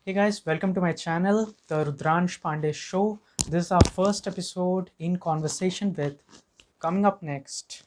Hey guys, welcome to my channel, the RUDRANSH Panday Show. This is our first episode in conversation with. Coming up next.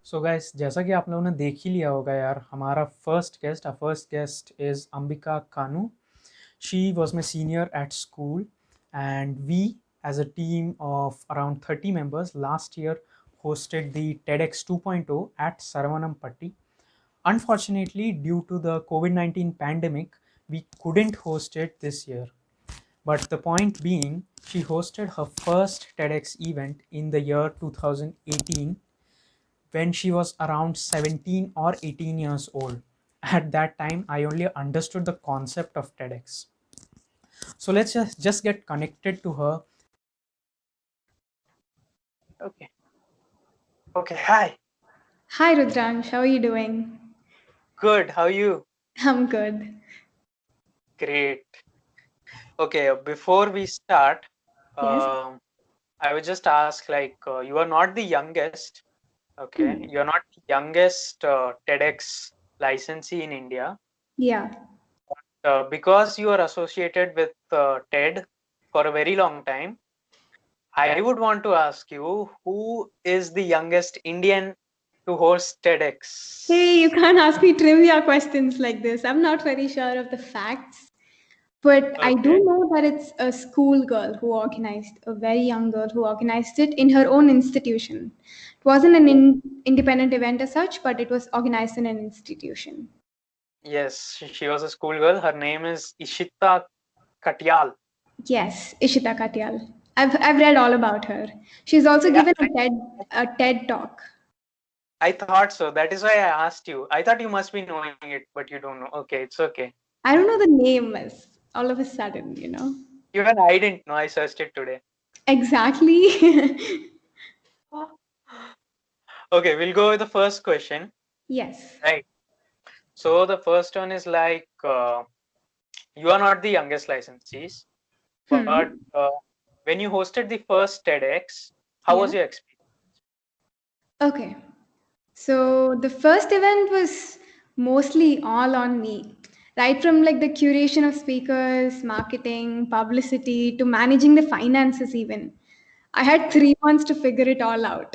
So guys, जैसा कि आप लोगों ने देख ही लिया होगा यार, हमारा first guest is Ambika Kanu. She was my senior at school, and we, as a team of around 30 members, last year hosted the TEDx 2.0 at Saravanampatti. Unfortunately, due to the COVID-19 pandemic, we couldn't host it this year. But the point being, she hosted her first TEDx event in the year 2018 when she was around 17 or 18 years old. At that time, I only understood the concept of TEDx. So let's just get connected to her. Okay. Okay. Hi. Hi Rudransh, how are you doing? Good. How are you? I'm good. Great. Okay. Before we start, Yes. I would just ask, you are not the youngest. Okay. You're not the youngest TEDx licensee in India. Yeah. Because you are associated with TED for a very long time, I would want to ask you, who is the youngest Indian to host TEDx? Hey, you can't ask me trivia questions like this. I'm not very sure of the facts, but I do Okay. know that it's a school girl who organized, a very young girl who organized it in her own institution. It wasn't an independent event as such, but it was organized in an institution. Yes, she was a schoolgirl. Her name is Ishita Katyal. Yes, Ishita Katyal. I've read all about her. She's also Yeah, given a TED talk. I thought so. That is why I asked you. I thought you must be knowing it, but you don't know. Okay, it's okay. I don't know the name as all of a sudden. Even I didn't know. I searched it today. Exactly. Okay, we'll go with the first question. Yes. Right. So the first one is you are not the youngest licensees, but Hmm. when you hosted the first TEDx, how Yeah. was your experience? Okay. So the first event was mostly all on me. Right from like the curation of speakers, marketing, publicity, to managing the finances even. I had Okay. 3 months to figure it all out.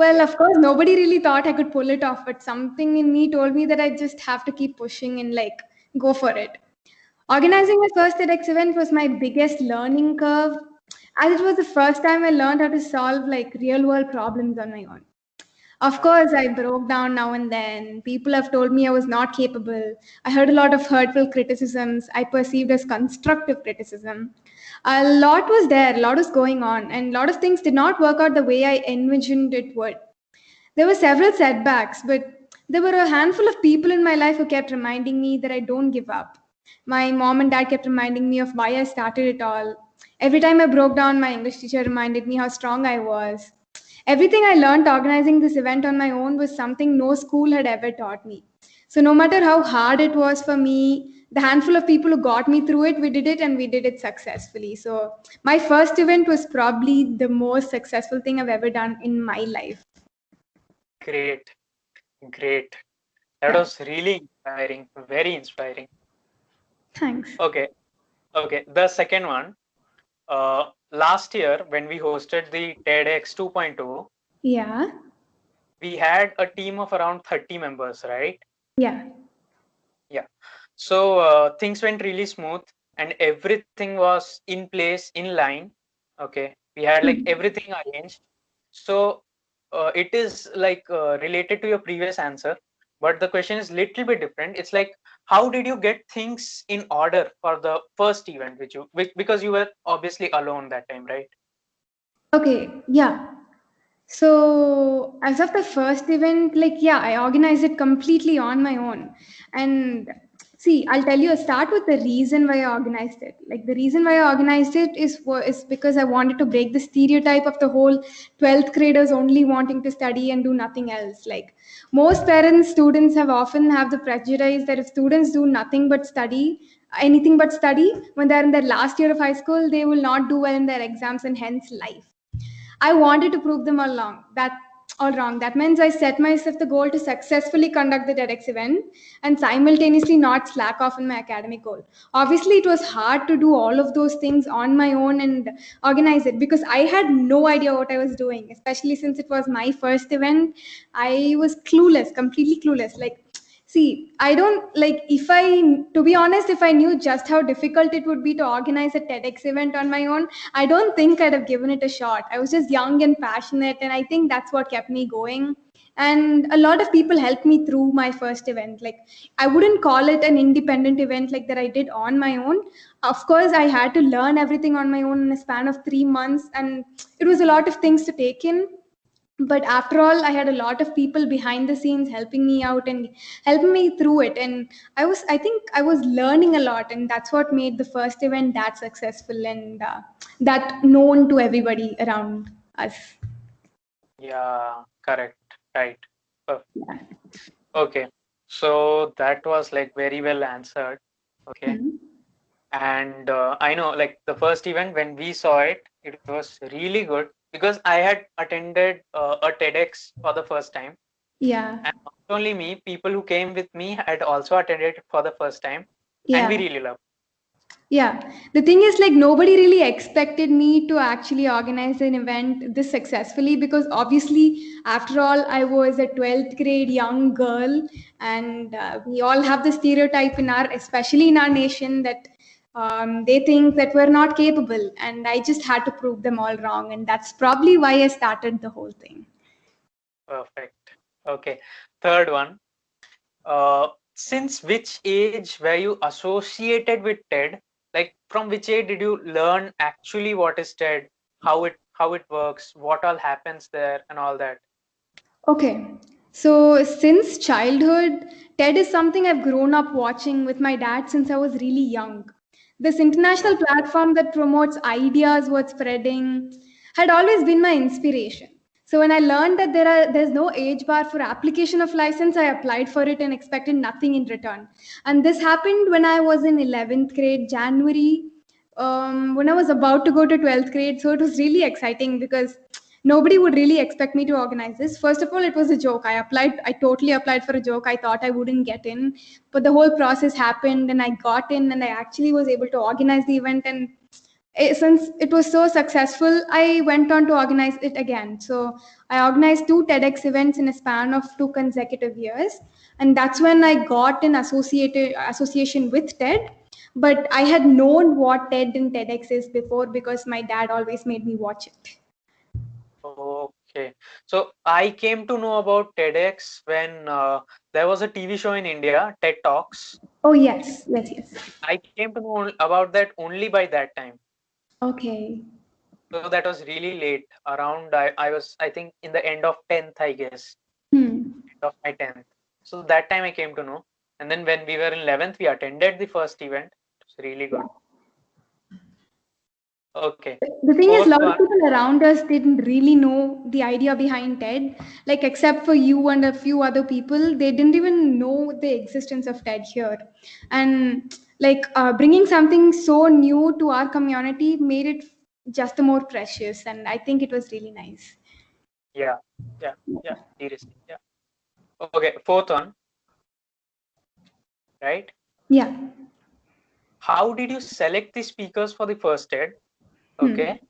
Well, Yeah. of course, nobody really thought I could pull it off, but something in me told me that I just have to keep pushing and like go for it. Mhm. Organizing my first TEDx event was my biggest learning curve, as it was the first time I learned how to solve like real world problems on my own. Of course, I broke down now and then. People have told me I was not capable. I heard a lot of hurtful criticisms I perceived as constructive criticism. A lot was there, a lot was going on, and a lot of things did not work out the way I envisioned it would. There were several setbacks, but there were a handful of people in my life who kept reminding me that I don't give up. My mom and dad kept reminding me of why I started it all. Every time I broke down, my English teacher reminded me how strong I was. Everything I learned organizing this event on my own was something no school had ever taught me. So, no matter how hard it was for me, the handful of people who got me through it, we did it and we did it successfully. So, my first event was probably the most successful thing I've ever done in my life. Great. Great. That Yeah. was really inspiring. Very inspiring. Thanks. Okay. Okay. The second one. Last year, when we hosted the TEDx 2.0, Yeah. we had a team of around 30 members, right? Yeah. Yeah. So things went really smooth and everything was in place, in line. Okay. We had like Hmm. everything arranged. So it is related to your previous answer, but the question is little bit different. It's like, how did you get things in order for the first event, because you were obviously alone that time, right? Okay. Yeah. So, as of the first event, like, yeah, I organized it completely on my own. And see, I'll tell you, start with the reason why I organized it. Like, the reason why I organized it is because I wanted to break the stereotype of the whole 12th graders only wanting to study and do nothing else. Like, most parents, students often have the prejudice that if students do nothing but study, anything but study, when they're in their last year of high school, they will not do well in their exams and hence life. I wanted to prove them all wrong. That means I set myself the goal to successfully conduct the TEDx event and simultaneously not slack off in my academic goal. Obviously, it was hard to do all of those things on my own and organize it because I had no idea what I was doing, especially since it was my first event. I was clueless, completely clueless. Like, see, I don't like to be honest, if I knew just how difficult it would be to organize a TEDx event on my own, I don't think I'd have given it a shot. I was just young and passionate, and I think that's what kept me going. And a lot of people helped me through my first event. Like, I wouldn't call it an independent event like that I did on my own. Of course, I had to learn everything on my own in a span of 3 months, and it was a lot of things to take in. But after all, I had a lot of people behind the scenes helping me out and helping me through it. And I think I was learning a lot, and that's what made the first event that successful and that known to everybody around us. Yeah, correct. Right. Okay. So that was like very well answered. Okay. Hmm. And I know like the first event when we saw it, it was really good because I had attended a TEDx for the first time. Yeah. And not only me, people who came with me had also attended it for the first time. And we Yeah. really loved Yeah, the thing is, like, nobody really expected me to actually organize an event this successfully because obviously, after all, I was a 12th grade young girl, and we all have the stereotype especially in our nation, that they think that we're not capable, and I just had to prove them all wrong, and that's probably why I started the whole thing. Perfect. Okay. Third one. Since which age were you associated with TED? Like from which age did you learn actually what is TED, how it works, what all happens there, and all that? Okay. So since childhood, TED is something I've grown up watching with my dad since I was really young. This international Okay. platform that promotes ideas worth spreading had always been my inspiration. So when I learned that there's no age bar for application of license, I applied for it and expected nothing in return. And this happened when I was in 11th grade, January, when I was about to go to 12th grade. So it was really exciting because nobody would really expect me to organize this. First of all, it was a joke. I totally applied for a joke. I thought I wouldn't get in, but the whole process happened and I got in and I actually was able to organize the event. And since it was so successful, I went on to organize it again. So I organized two TEDx events in a span of 2 consecutive years. And that's when I got an association with TED. But I had known what TED and TEDx is before because my dad always made me watch it. Okay. So I came to know about TEDx when there was a TV show in India, TED Talks. Oh, yes, yes, yes. I came to know about that only by that time. Okay. So that was really late. Around I was I think in the end of 10th, I guess. Hmm. End of my 10th. So that time I came to know. And then when we were in 11th, we attended the first event. It was really good. Okay. The thing is, a Fourth lot of one. people around us didn't really know the idea behind TED. Like, except for you and a few other people, they didn't even know the existence of TED here. And like, bringing something so new to our community made it just more precious. And I think it was really nice. Yeah. Yeah. Yeah. Seriously. Yeah. Okay. Fourth one. Right. Yeah. How did you select the speakers for the first TED? Hmm. Okay.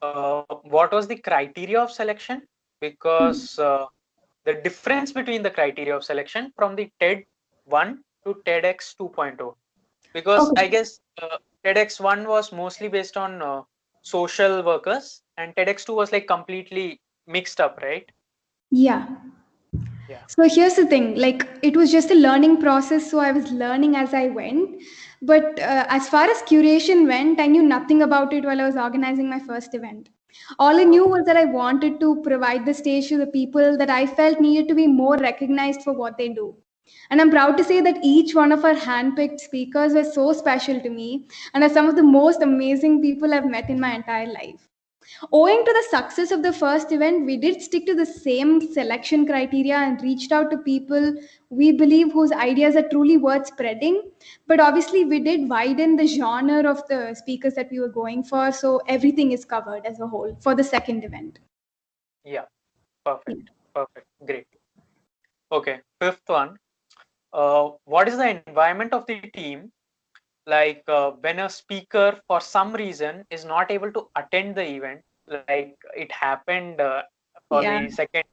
What was the criteria of selection? Hmm. Because the difference between the criteria of selection from the TED 1 to TEDx 2.0. Because I Okay. guess TEDx 1 was mostly based on social workers and TEDx 2 was like completely mixed up, right? Yeah. Yeah. So here's the thing, like, it was just a learning process, so I was learning as I went. But as far as curation went, I knew nothing about it while I was organizing my first event. All I knew was that I wanted to provide the stage to the people that I felt needed to be more recognized for what they do. And I'm proud to say that each one of our handpicked speakers was so special to me and are some of the most amazing people I've met in my entire life. Owing to the success of the first event, we did stick to the same selection criteria and reached out to people we believe whose ideas are truly worth spreading. But obviously, we did widen the genre of the speakers that we were going for, so everything is covered as a whole for the second event. Yeah, perfect. Perfect. Great. Okay, fifth one. What is the environment of the team? Like when a speaker for some reason is not able to attend the event, like it happened for Yeah. the second,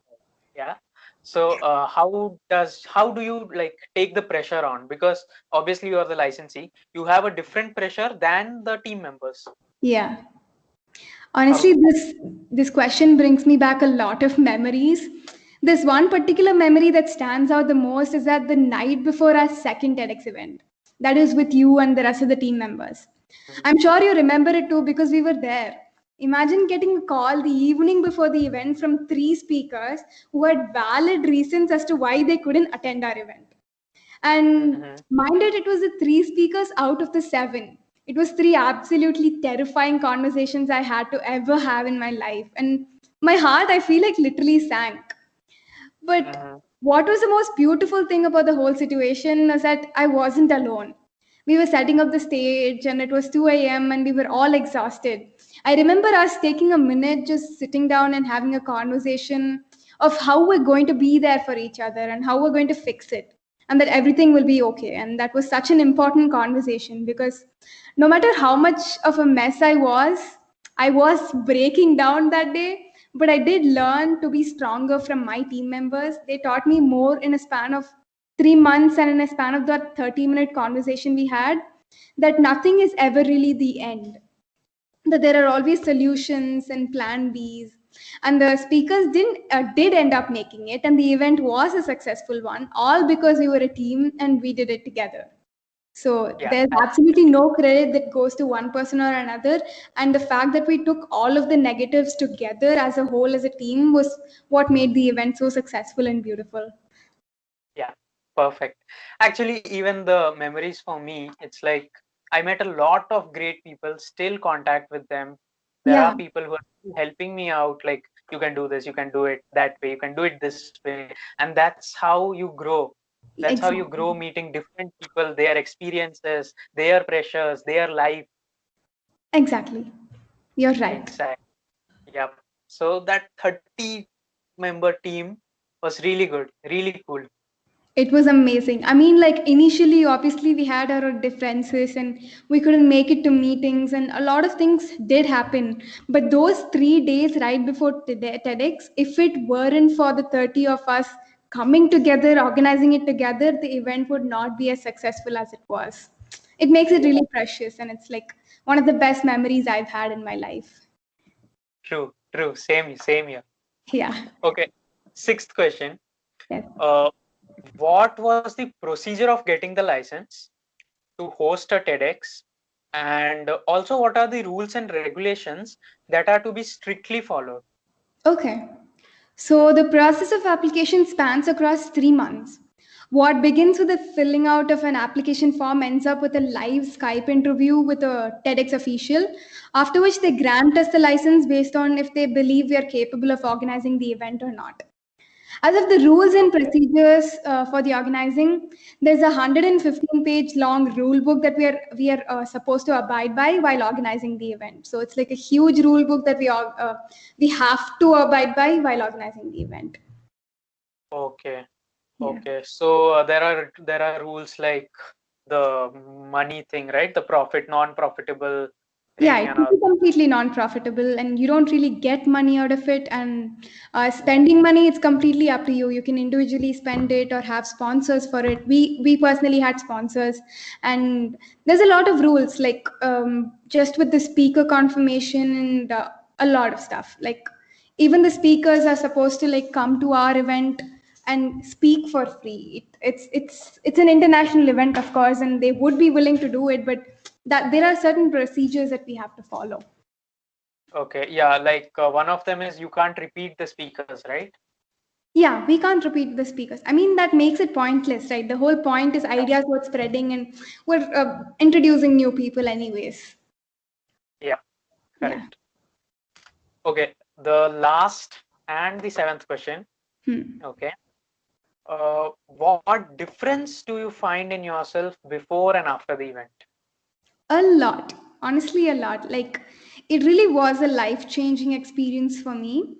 yeah. So how do you like take the pressure on? Because obviously you are the licensee, you have a different pressure than the team members. Yeah. How? Honestly, this question brings me back a lot of memories. This one particular memory that stands out the most is that the night before our second TEDx event. That is with you and the rest of the team members. Mhm. I'm sure you remember it too because we were there. Imagine getting a call the evening before the event from three speakers who had valid reasons as to why they couldn't attend our event. And Mhm. mind it was the three speakers out of the seven. It was three absolutely terrifying conversations I had to ever have in my life. And my heart, I feel like, literally sank. But Mhm. what was the most beautiful thing about the whole situation is that I wasn't alone. We were setting up the stage and it was 2 a.m. and we were all exhausted. I remember us taking a minute just sitting down and having a conversation of how we're going to be there for each other and how we're going to fix it and that everything will be okay. And that was such an important conversation because no matter how much of a mess I was breaking down that day, but I did learn to be stronger from my team members. They taught me more in a span of 3 months and in a span of that 30-minute conversation we had that nothing is ever really the end, that there are always solutions and plan Bs. And the speakers did end up making it, and the event was a successful one, all because we were a team and we did it together. So Yeah, there's absolutely no credit that goes to one person or another. And the fact that we took all of the negatives together as a whole, as a team, was what made the event so successful and beautiful. yeah, perfect. Actually, even the memories for me, it's like I met a lot of great people, still contact with them. There are Yeah, people who are still helping me out, like you can do this, you can do it that way, you can do it this way. And that's how you grow. That's how you grow, exactly. meeting different people, their experiences, their pressures, their life. Exactly. You're right. Exactly. Yep. So that 30 member team was really good, really cool. It was amazing. I mean, like initially, obviously, we had our differences and we couldn't make it to meetings, and a lot of things did happen. But those 3 days right before TEDx, if it weren't for the 30 of us coming together, organizing it together, the event would not be as successful as it was. It makes it really precious, and it's like one of the best memories I've had in my life. True, true. Same here. Yeah. Okay. Sixth question. Yes. Uh, what was the procedure of getting the license to host a TEDx? And also, what are the rules and regulations that are to be strictly followed? Okay. So the process of application spans across 3 months. What begins with the filling out of an application form ends up with a live Skype interview with a TEDx official, after which they grant us the license based on if they believe we are capable of organizing the event or not. As of the rules and Okay. procedures for the organizing, there's a 115-page long rule book that we are supposed to abide by while organizing the event. So it's like a huge rule book that we have to abide by while organizing the event. Okay. Yeah. Okay. So there are rules like the money thing, right? The profit, non-profitable Yeah, thing, it and can all. be completely non-profitable, and you don't really get money out of it. And spending money, it's completely up to you. You can individually spend it or have sponsors for it. We personally had sponsors, and there's a lot of rules, like just with the speaker confirmation and a lot of stuff. Like even the speakers are supposed to like come to our event and speak for free. It's an international event, of course, and they would be willing to do it, but that there are certain procedures that we have to follow. Okay, yeah, like one of them is you can't repeat the speakers, right? Yeah, we can't repeat the speakers. I mean, that makes it pointless, right? The whole point is Yeah. ideas worth spreading, and we're introducing new people, anyways. Yeah, Yeah. correct. Okay, the last and the seventh question. Hmm. Okay. What difference do you find in yourself before and after the event? A lot. Honestly, a lot. Like, it really was a life changing experience for me.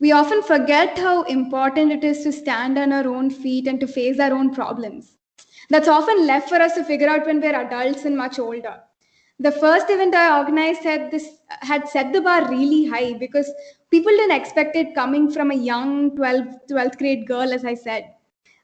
We often forget how important it is to stand on our own feet and to face our own problems. That's often left for us to figure out when we're adults and much older. The first event I organized had set the bar really high because people didn't expect it coming from a young 12th grade girl, as I said.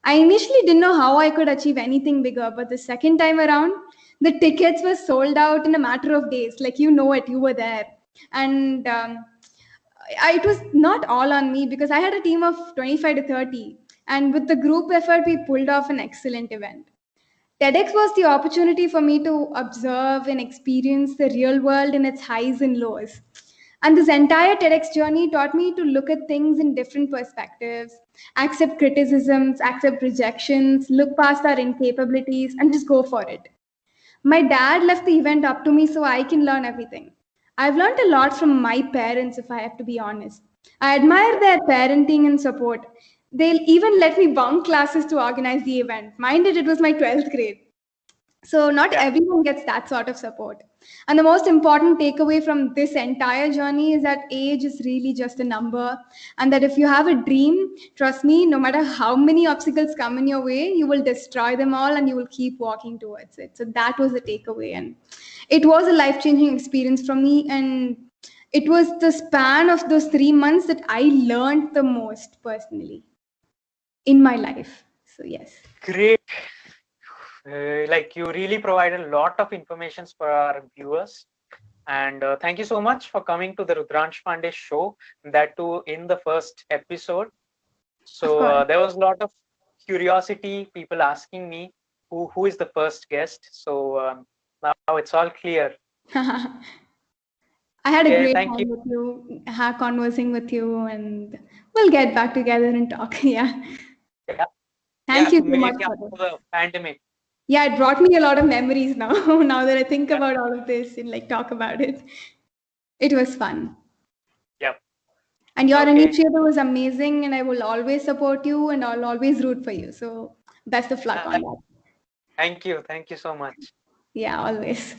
I initially didn't know how I could achieve anything bigger, but the second time around, the tickets were sold out in a matter of days. Like, you know it, you were there. And it was not all on me because I had a team of 25 to 30. And with the group effort, we pulled off an excellent event. TEDx was the opportunity for me to observe and experience the real world in its highs and lows. And this entire TEDx journey taught me to look at things in different perspectives, accept criticisms, accept rejections, look past our incapabilities, and just go for it. My dad left the event up to me so I can learn everything. I've learned a lot from my parents, if I have to be honest. I admire their parenting and support. They'll even let me bunk classes to organize the event. Mind it was my 12th grade. So, not Yeah. everyone gets that sort of support. And the most important takeaway from this entire journey is that age is really just a number. And that if you have a dream, trust me, no matter how many obstacles come in your way, you will destroy them all and you will keep walking towards it. So, that was the takeaway. And it was a life changing experience for me. And it was the span of those 3 months that I learned the most personally in my life. So, yes. Great. Like you really provided a lot of information for our viewers. And thank you so much for coming to the Rudransh Pandey show, that too in the first episode. Of So course. there was a lot of curiosity, people asking me who is the first guest. So now it's all clear. I had a Okay, great thank you. time with you, conversing with you, and we'll get back together and talk. Yeah. Yeah, Thank yeah, you so much maybe for after this. the pandemic. Yeah, it brought me a lot of memories now. Now that I think Yeah, about all of this and like talk about it, it was fun. yeah. And your Okay. initiative was amazing, and I will always support you and I'll always root for you. So best of luck Uh, on that. Thank you. Thank you so much. Yeah, always.